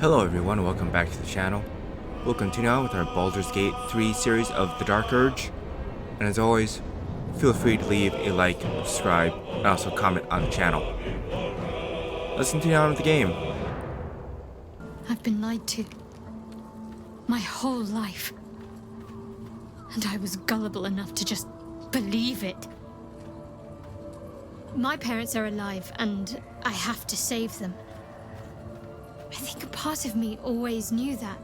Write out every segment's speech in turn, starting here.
Hello everyone, welcome back to the channel. We'll continue on with our Baldur's Gate 3 series of The Dark Urge. And as always, feel free to leave a like, subscribe, and also comment on the channel. Let's continue on with the game. I've been lied to. My whole life. And I was gullible enough to just believe it. My parents are alive, and I have to save them. I think a part of me always knew that.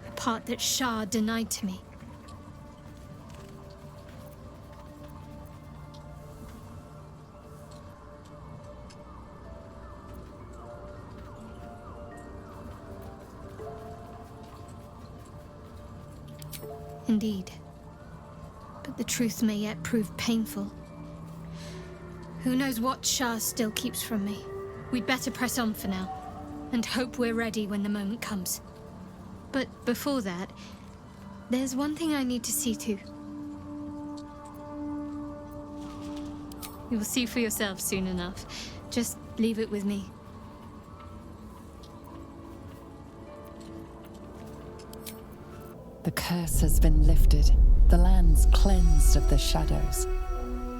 A part that Shah denied to me. Indeed. But the truth may yet prove painful. Who knows what Shah still keeps from me? We'd better press on for now, and hope we're ready when the moment comes. But before that, there's one thing I need to see to. You'll see for yourself soon enough. Just leave it with me. The curse has been lifted. The land's cleansed of the shadows.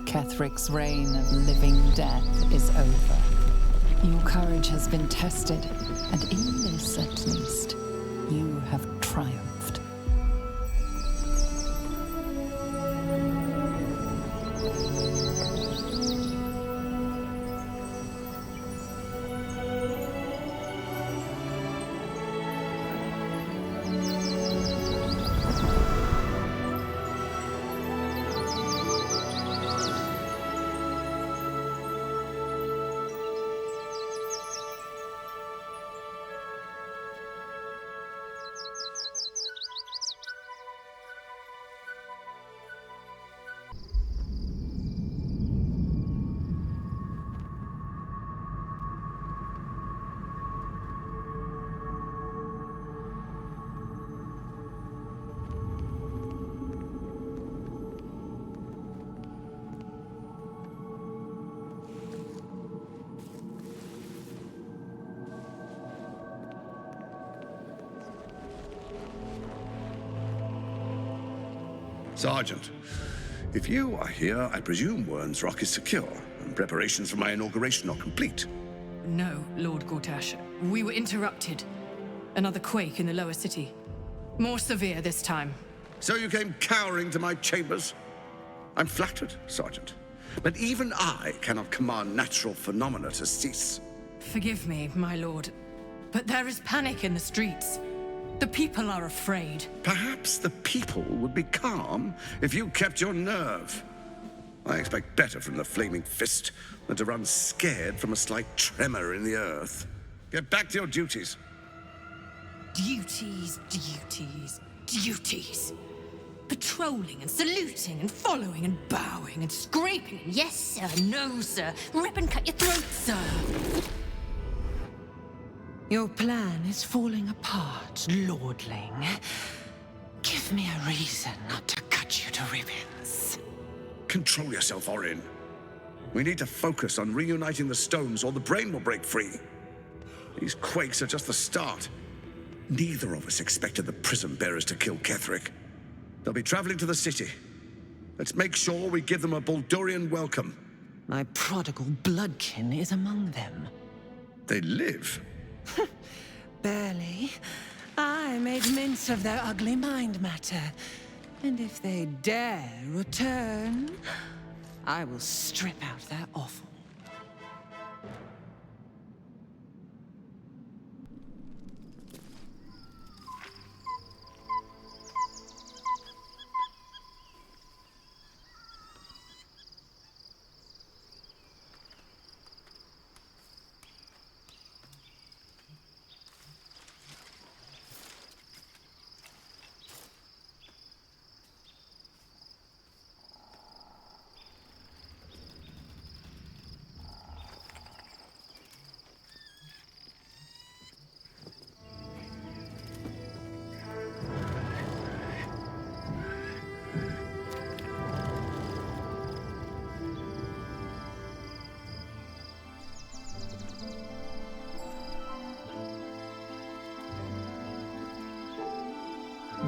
Kethric's reign of living death is over. Your courage has been tested, and in this at least, you have triumphed. Sergeant, if you are here, I presume Wern's Rock is secure, and preparations for my inauguration are complete. No, Lord Gortash. We were interrupted. Another quake in the lower city. More severe this time. So you came cowering to my chambers? I'm flattered, Sergeant. But even I cannot command natural phenomena to cease. Forgive me, my lord, but there is panic in the streets. The people are afraid. Perhaps the people would be calm if you kept your nerve. I expect better from the Flaming Fist than to run scared from a slight tremor in the earth. Get back to your duties. Duties, duties, duties. Patrolling and saluting and following and bowing and scraping. Yes, sir. No, sir. Rip and cut your throat, sir. Your plan is falling apart, lordling. Give me a reason not to cut you to ribbons. Control yourself, Orin. We need to focus on reuniting the stones or the brain will break free. These quakes are just the start. Neither of us expected the prison bearers to kill Ketheric. They'll be traveling to the city. Let's make sure we give them a Baldurian welcome. My prodigal bloodkin is among them. They live. Barely. I made mince of their ugly mind matter. And if they dare return, I will strip out their offal.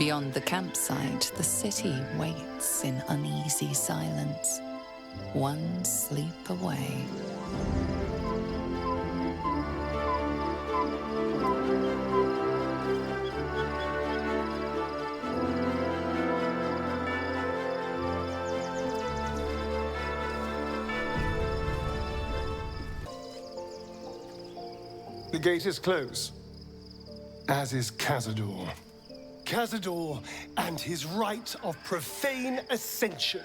Beyond the campsite, the city waits in uneasy silence, one sleep away. The gate is closed, as is Cazador. Cazador and his rite of profane ascension.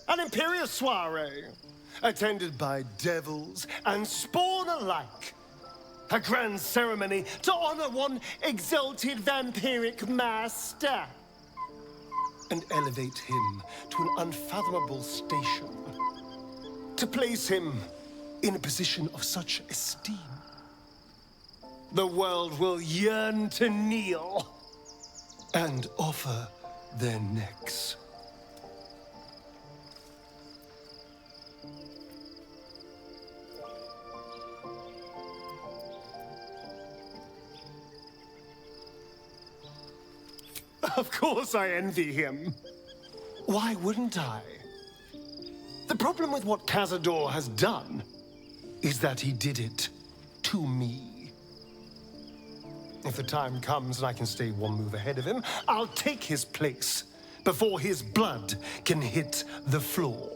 An imperial soiree, attended by devils and spawn alike. A grand ceremony to honor one exalted vampiric master. And elevate him to an unfathomable station. To place him in a position of such esteem. The world will yearn to kneel and offer their necks. Of course I envy him. Why wouldn't I? The problem with what Cazador has done is that he did it to me. If the time comes and I can stay one move ahead of him, I'll take his place before his blood can hit the floor.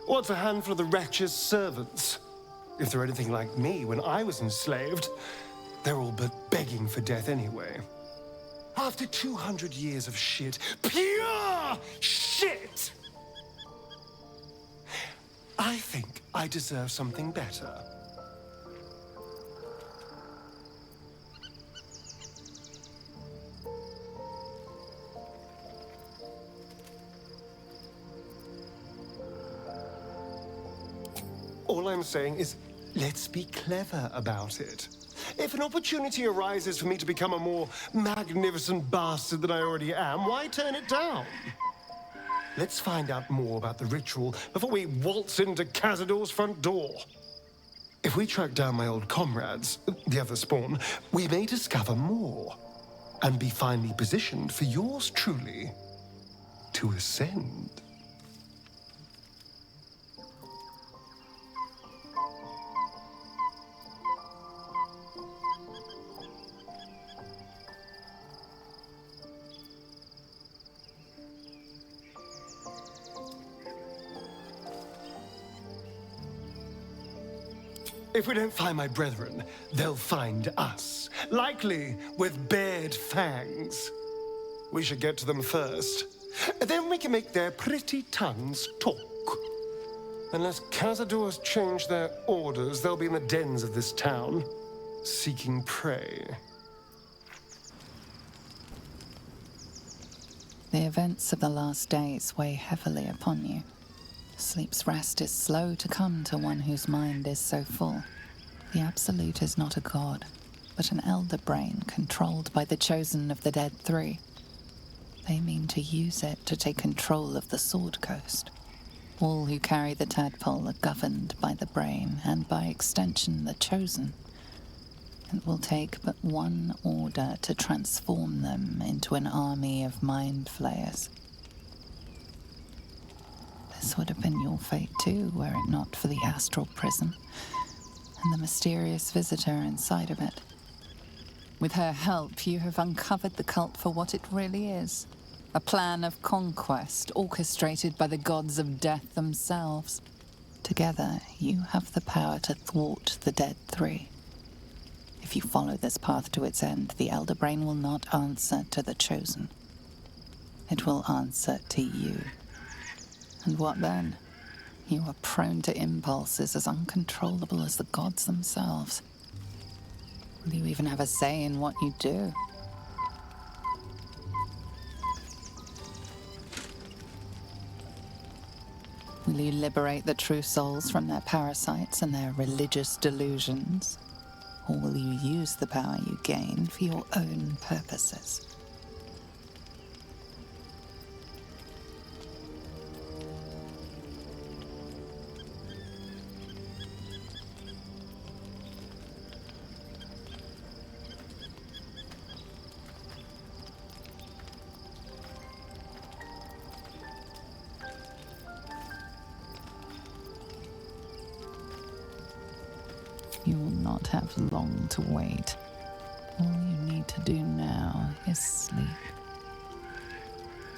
What's a handful of the wretch's servants? If they're anything like me when I was enslaved, they're all but begging for death anyway. After 200 years of shit, pure shit! I think I deserve something better. All I'm saying is, let's be clever about it. If an opportunity arises for me to become a more magnificent bastard than I already am, why turn it down? Let's find out more about the ritual before we waltz into Cazador's front door. If we track down my old comrades, the other spawn, we may discover more and be finally positioned for yours truly to ascend. If we don't find my brethren, they'll find us, likely with bared fangs. We should get to them first. Then we can make their pretty tongues talk. Unless Cazador's changed their orders, they'll be in the dens of this town, seeking prey. The events of the last days weigh heavily upon you. Sleep's rest is slow to come to one whose mind is so full. The Absolute is not a god, but an elder brain controlled by the chosen of the Dead Three. They mean to use it to take control of the Sword Coast. All who carry the tadpole are governed by the brain, and by extension the chosen. It will take but one order to transform them into an army of mind flayers. This would have been your fate too, were it not for the astral prison and the mysterious visitor inside of it. With her help, you have uncovered the cult for what it really is. A plan of conquest orchestrated by the gods of death themselves. Together, you have the power to thwart the Dead Three. If you follow this path to its end, the Elder Brain will not answer to the Chosen. It will answer to you. And what then? You are prone to impulses as uncontrollable as the gods themselves. Will you even have a say in what you do? Will you liberate the true souls from their parasites and their religious delusions? Or will you use the power you gain for your own purposes? You will not have long to wait. All you need to do now is sleep.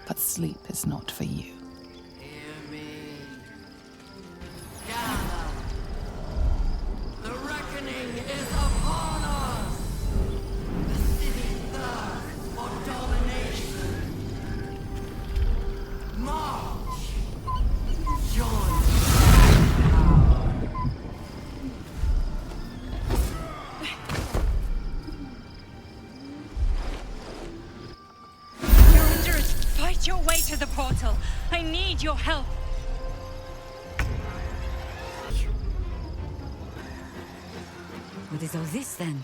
But sleep is not for you. Hear me. Gather. The reckoning is upon us. The city thirsts for domination. March. Join. Fight your way to the portal. I need your help. What is all this then?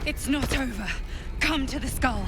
It's not over. Come to the skull.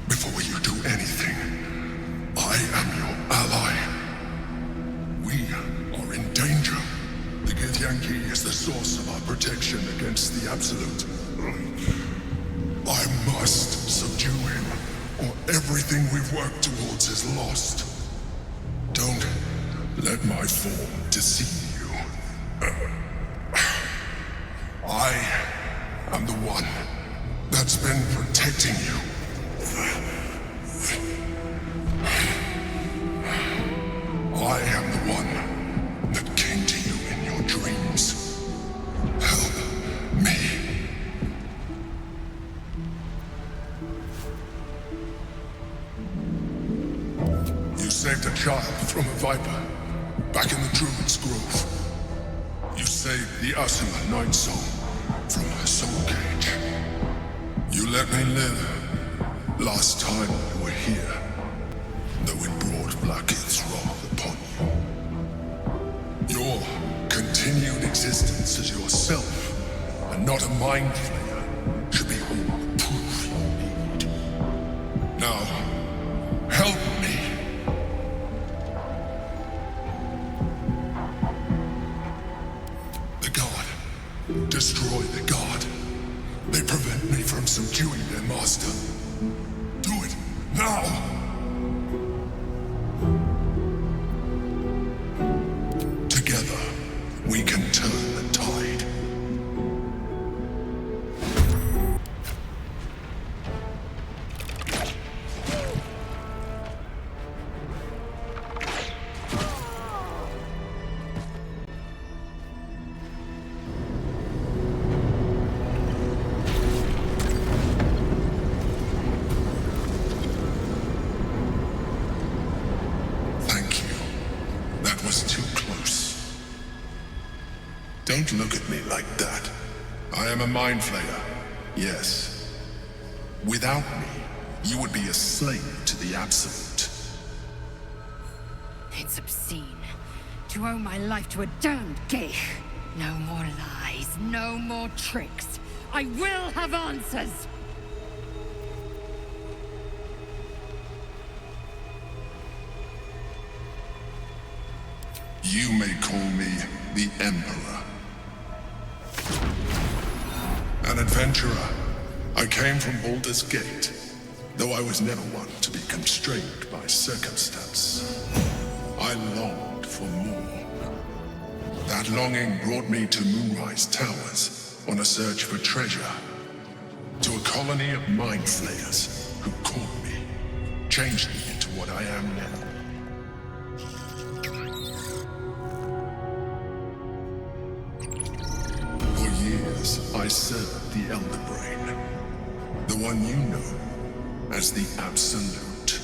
Before you do anything, I am your ally. We are in danger. The Githyanki is the source of our protection against the Absolute. I must subdue him, or everything we've worked towards is lost. Don't let my form deceive you. I am the one that's been protecting you. I am the one that came to you in your dreams. Help me. You saved a child from a viper back in the Druid's Grove. You saved the Asuna Night Soul from her soul cage. You let me live last time we were here, though it brought Blackheath's wrath upon you. Your continued existence as yourself, and not a mind flayer, should be all the proof you need. Now, help me. The God. Destroy the God. They prevent me from subduing their master. Do it now! Together, we can turn the tide. like that. I am a mind flayer, yes. Without me, you would be a slave to the Absolute. It's obscene. To owe my life to a damned geich. No more lies, no more tricks. I will have answers! You may call me the Emperor. An adventurer. I came from Baldur's Gate, though I was never one to be constrained by circumstance. I longed for more. That longing brought me to Moonrise Towers on a search for treasure. To a colony of mind flayers who caught me, changed me into what I am now. For years, I served the Elder Brain, the one you know as the Absolute.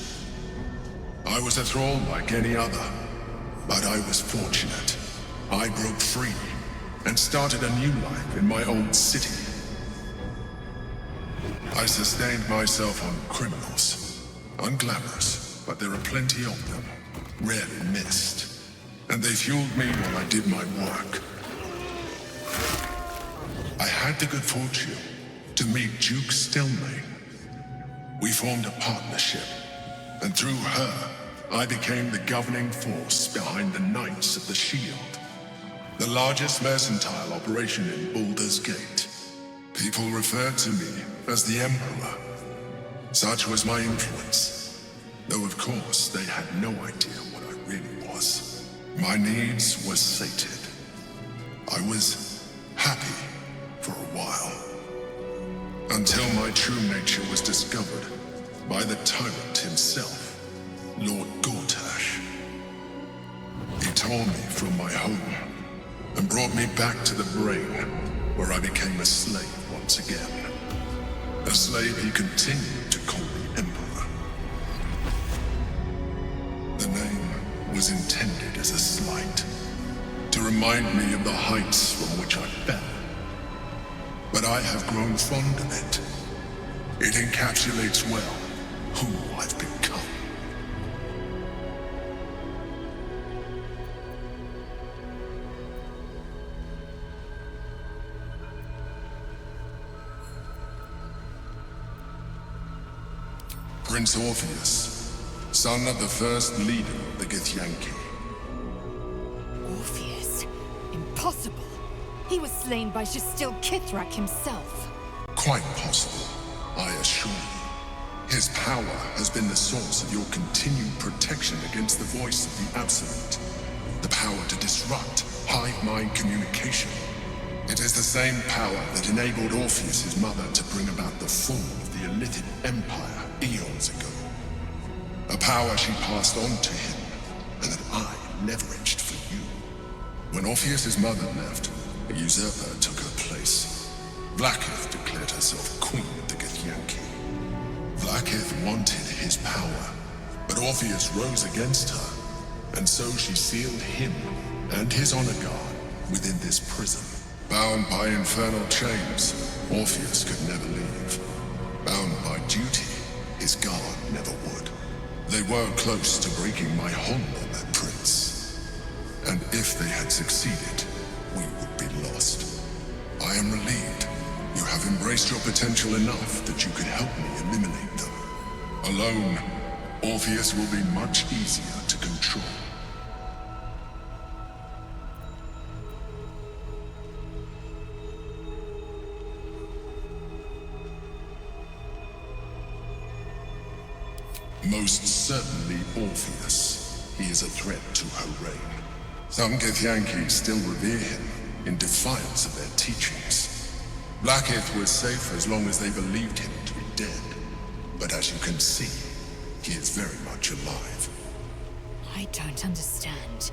I was a thrall like any other, but I was fortunate. I broke free and started a new life in my old city. I sustained myself on criminals. Unglamorous, but there are plenty of them, rarely missed. And they fueled me while I did my work. I had the good fortune to meet Duke Stelmane. We formed a partnership, and through her, I became the governing force behind the Knights of the Shield, the largest mercantile operation in Baldur's Gate. People referred to me as the Emperor. Such was my influence, though of course they had no idea what I really was. My needs were sated. I was happy for a while, until my true nature was discovered by the tyrant himself, Lord Gortash. He tore me from my home and brought me back to the Brain, where I became a slave once again. A slave he continued to call the Emperor. The name was intended as a slight, to remind me of the heights from which I fell. But I have grown fond of it. It encapsulates well who I've become. Prince Orpheus, son of the first leader of the Githyanki. Orpheus? Impossible! He was slain by Justil Kithrak himself. Quite possible, I assure you. His power has been the source of your continued protection against the voice of the Absolute. The power to disrupt hive-mind communication. It is the same power that enabled Orpheus's mother to bring about the fall of the Illithid Empire eons ago. A power she passed on to him, and that I leveraged for you. When Orpheus's mother left, a usurper took her place. Blackith declared herself queen of the Githyanki. Blackith wanted his power, but Orpheus rose against her, and so she sealed him and his honor guard within this prison. Bound by infernal chains, Orpheus could never leave. Bound by duty, his guard never would. They were close to breaking my hold on that prince. And if they had succeeded, we would be lost. I am relieved you have embraced your potential enough that you could help me eliminate them. Alone, Orpheus will be much easier to control. Most certainly Orpheus. He is a threat to her reign. Some Githyanki still revere him in defiance of their teachings. Blackith was safe as long as they believed him to be dead. But as you can see, he is very much alive. I don't understand.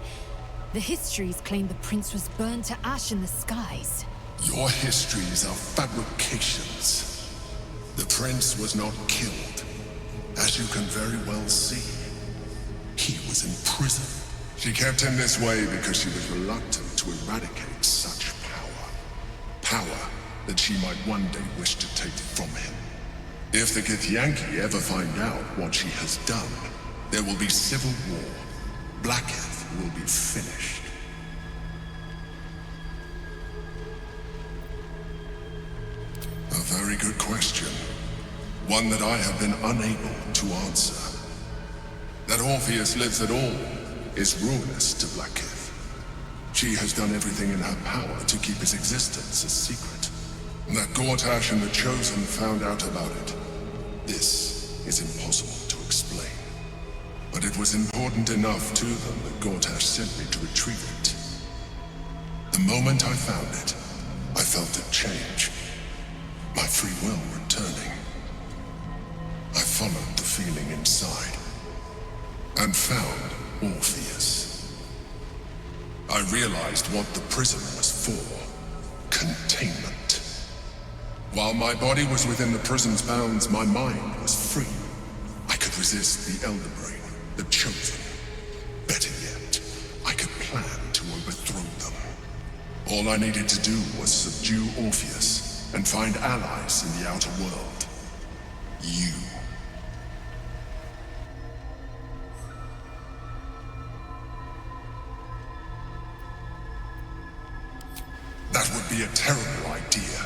The histories claim the prince was burned to ash in the skies. Your histories are fabrications. The prince was not killed. As you can very well see, he was in prison. She kept him this way because she was reluctant to eradicate such power. Power that she might one day wish to take from him. If the Githyanki ever find out what she has done, there will be civil war. Blacketh will be finished. A very good question. One that I have been unable to answer. That Orpheus lives at all is ruinous to Blacketh. She has done everything in her power to keep his existence a secret. That Gortash and the Chosen found out about it. This is impossible to explain. But it was important enough to them that Gortash sent me to retrieve it. The moment I found it, I felt it change. My free will returning. I followed the feeling inside and found Orpheus. I realized what the prison was for. Containment. While my body was within the prison's bounds, my mind was free. I could resist the Elder Brain, the Chosen. Better yet, I could plan to overthrow them. All I needed to do was subdue Orpheus and find allies in the outer world. You. That would be a terrible idea.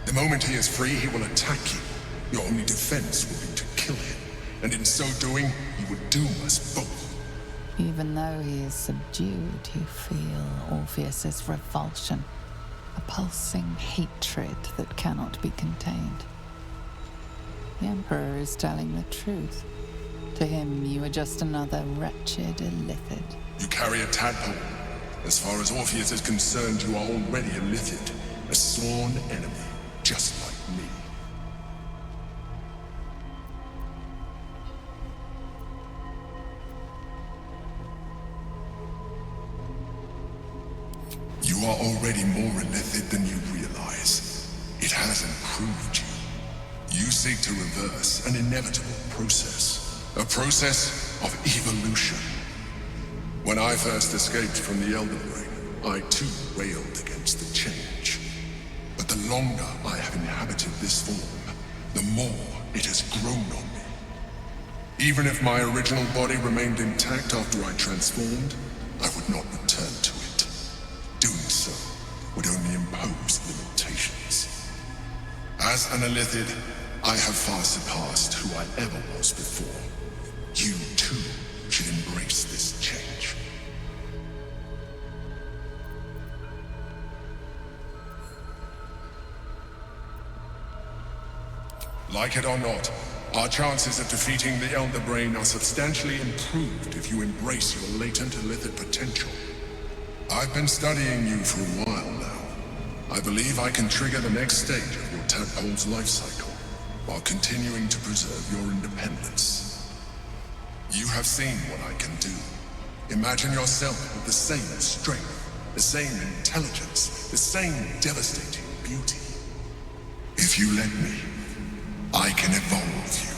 The moment he is free, he will attack you. Your only defense will be to kill him. And in so doing, he would doom us both. Even though he is subdued, you feel Orpheus's revulsion. A pulsing hatred that cannot be contained. The Emperor is telling the truth. To him, you are just another wretched illithid. You carry a tadpole. As far as Orpheus is concerned, you are already a Lithid, a sworn enemy, just like me. You are already more Lithid than you realize. It has improved you. You seek to reverse an inevitable process. A process of evolution. When I first escaped from the Elder Brain, I too railed against the change. But the longer I have inhabited this form, the more it has grown on me. Even if my original body remained intact after I transformed, I would not return to it. Doing so would only impose limitations. As an Illithid, I have far surpassed who I ever was before. You too should embrace this change. Like it or not, our chances of defeating the Elder Brain are substantially improved if you embrace your latent Illithid potential. I've been studying you for a while now. I believe I can trigger the next stage of your tadpole's life cycle, while continuing to preserve your independence. You have seen what I can do. Imagine yourself with the same strength, the same intelligence, the same devastating beauty. If you let me, I can evolve you.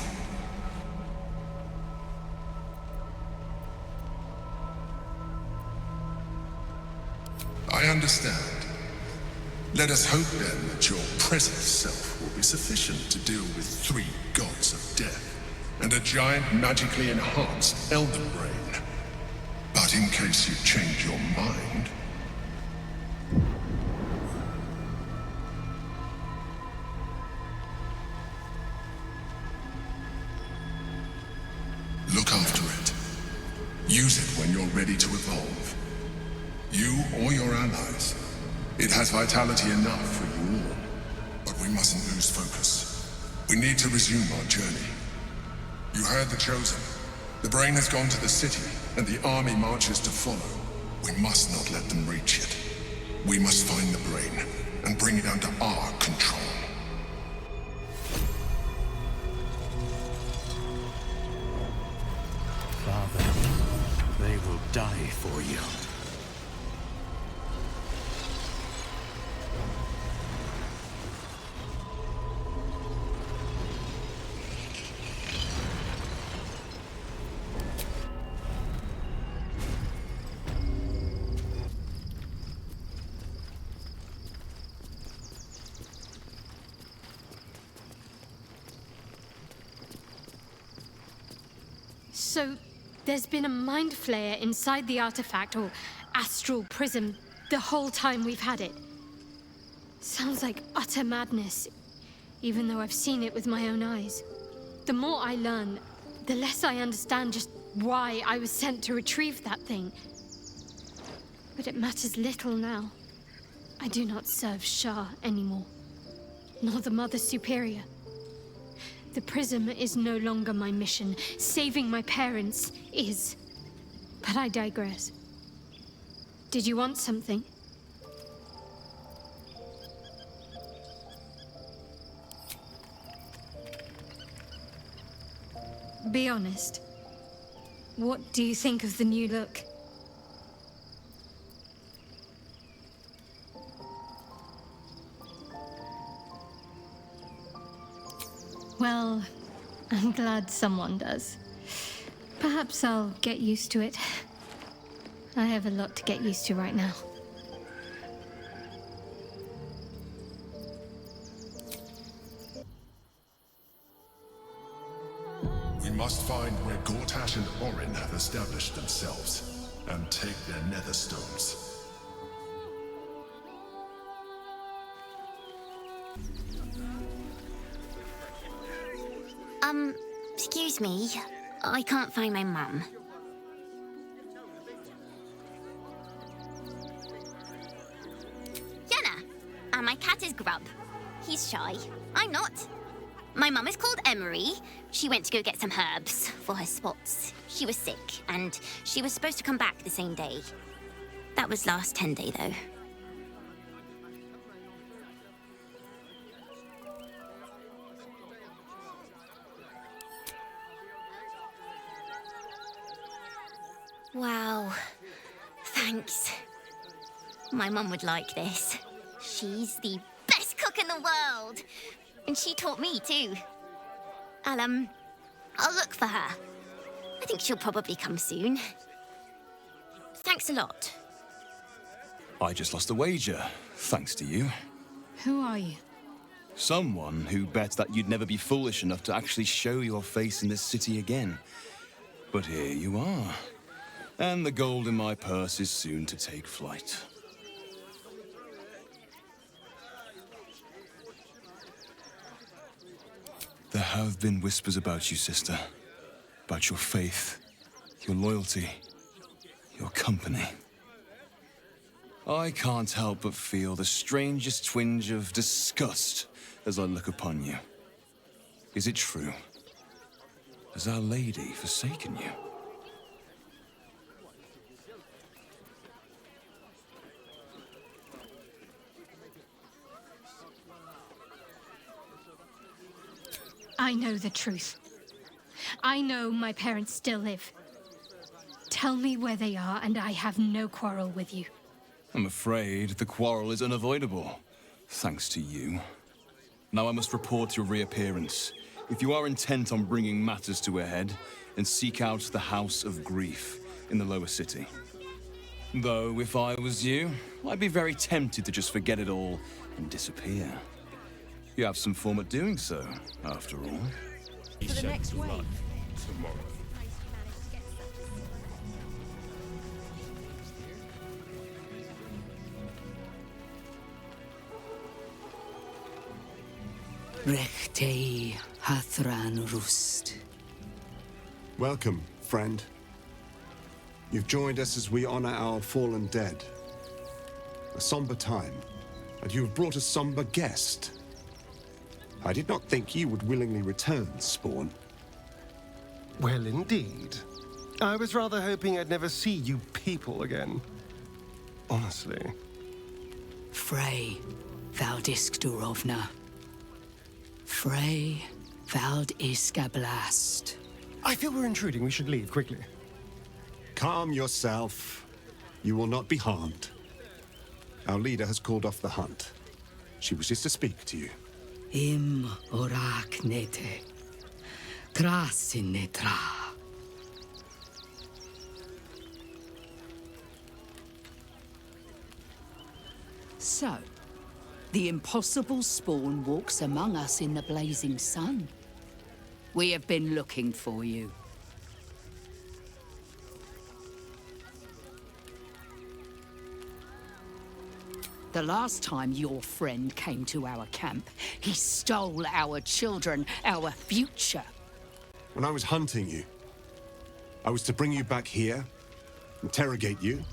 I understand. Let us hope then that your present self will be sufficient to deal with 3 gods of death and a giant magically enhanced Elder Brain. But in case you change your mind... Look after it. Use it when you're ready to evolve. You or your allies. It has vitality enough for you all. But we mustn't lose focus. We need to resume our journey. You heard the Chosen. The Brain has gone to the city, and the army marches to follow. We must not let them reach it. We must find the Brain, and bring it under our control. Father, they will die for you. So, there's been a mind flayer inside the artifact, or astral prism, the whole time we've had it. Sounds like utter madness, even though I've seen it with my own eyes. The more I learn, the less I understand just why I was sent to retrieve that thing. But it matters little now. I do not serve Shah anymore, nor the Mother Superior. The prism is no longer my mission. Saving my parents is. But I digress. Did you want something? Be honest. What do you think of the new look? Well, I'm glad someone does. Perhaps I'll get used to it. I have a lot to get used to right now. We must find where Gortash and Orin have established themselves, and take their nether stones. Excuse me. I can't find my mum. Yenna! And my cat is Grub. He's shy. I'm not. My mum is called Emery. She went to go get some herbs for her spots. She was sick, and she was supposed to come back the same day. That was last 10 day, though. Wow. Thanks. My mum would like this. She's the best cook in the world. And she taught me, too. I'll look for her. I think she'll probably come soon. Thanks a lot. I just lost a wager, thanks to you. Who are you? Someone who bet that you'd never be foolish enough to actually show your face in this city again. But here you are. And the gold in my purse is soon to take flight. There have been whispers about you, sister. About your faith, your loyalty, your company. I can't help but feel the strangest twinge of disgust as I look upon you. Is it true? Has Our Lady forsaken you? I know the truth. I know my parents still live. Tell me where they are, and I have no quarrel with you. I'm afraid the quarrel is unavoidable, thanks to you. Now I must report your reappearance. If you are intent on bringing matters to a head, then seek out the House of Grief in the lower city. Though, if I was you, I'd be very tempted to just forget it all and disappear. You have some form at doing so, after all. For the next wave. Tomorrow. Rechtei Hathran Rust. Welcome, friend. You've joined us as we honor our fallen dead. A somber time, and you have brought a somber guest. I did not think you would willingly return, Spawn. Well, indeed. I was rather hoping I'd never see you people again. Honestly. Frey Valdiskdurovna. Frey Valdiskablast. I feel we're intruding. We should leave quickly. Calm yourself. You will not be harmed. Our leader has called off the hunt. She wishes to speak to you. Im orak nete. Krasin netra. So, the impossible Spawn walks among us in the blazing sun. We have been looking for you. The last time your friend came to our camp, he stole our children, our future. When I was hunting you, I was to bring you back here, interrogate you,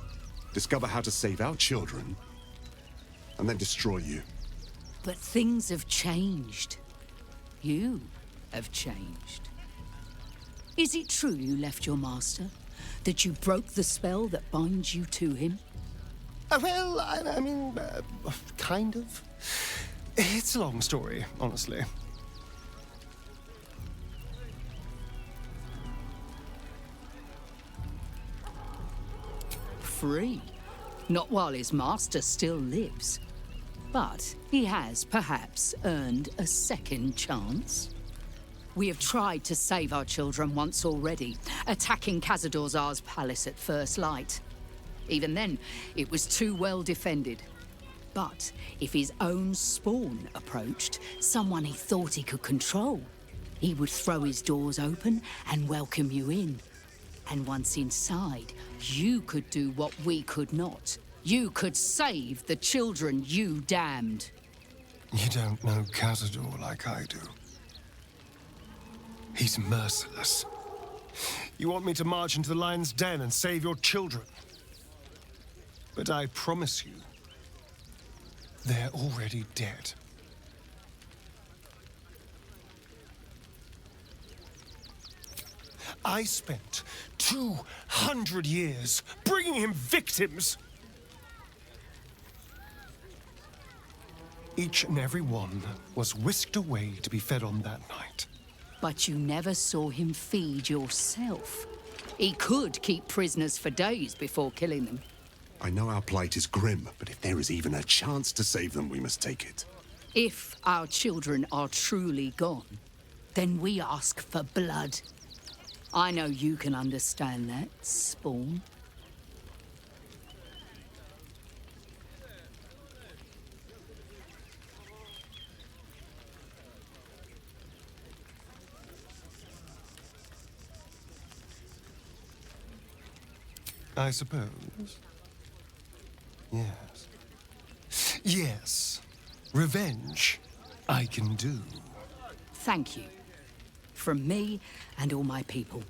discover how to save our children, and then destroy you. But things have changed. You have changed. Is it true you left your master? That you broke the spell that binds you to him? Well, I mean, kind of. It's a long story, honestly. Free. Not while his master still lives. But he has perhaps earned a second chance. We have tried to save our children once already, attacking Khazad-dûr's palace at first light. Even then, it was too well defended. But if his own spawn approached, someone he thought he could control, he would throw his doors open and welcome you in. And once inside, you could do what we could not. You could save the children you damned. You don't know Khazad-dûr like I do. He's merciless. You want me to march into the lion's den and save your children? But I promise you, they're already dead. I spent 200 years bringing him victims. Each and every one was whisked away to be fed on that night. But you never saw him feed yourself. He could keep prisoners for days before killing them. I know our plight is grim, but if there is even a chance to save them, we must take it. If our children are truly gone, then we ask for blood. I know you can understand that, Spawn. I suppose. Yes. Yes. Revenge, I can do. Thank you. From me and all my people.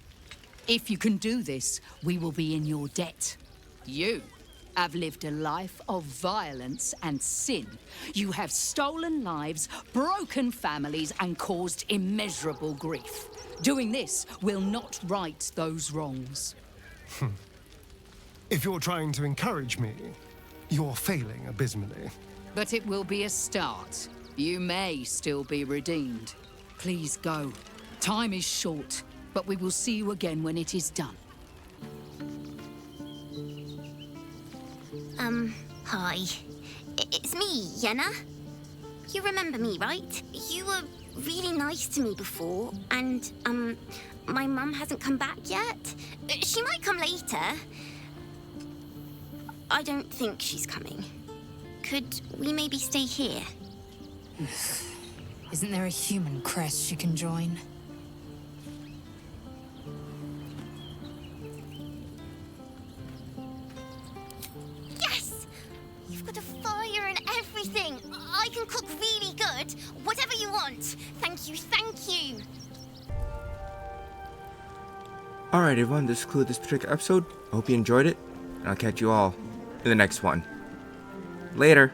If you can do this, we will be in your debt. You have lived a life of violence and sin. You have stolen lives, broken families, and caused immeasurable grief. Doing this will not right those wrongs. If you're trying to encourage me, you're failing abysmally. But it will be a start. You may still be redeemed. Please go. Time is short, but we will see you again when it is done. Hi. It's me, Yenna. You remember me, right? You were really nice to me before, and, my mum hasn't come back yet. She might come later. I don't think she's coming. Could we maybe stay here? Isn't there a human crest she can join? Yes! You've got a fire and everything. I can cook really good. Whatever you want. Thank you, thank you. Alright everyone, this concludes this particular episode. I hope you enjoyed it, and I'll catch you all in the next one. Later!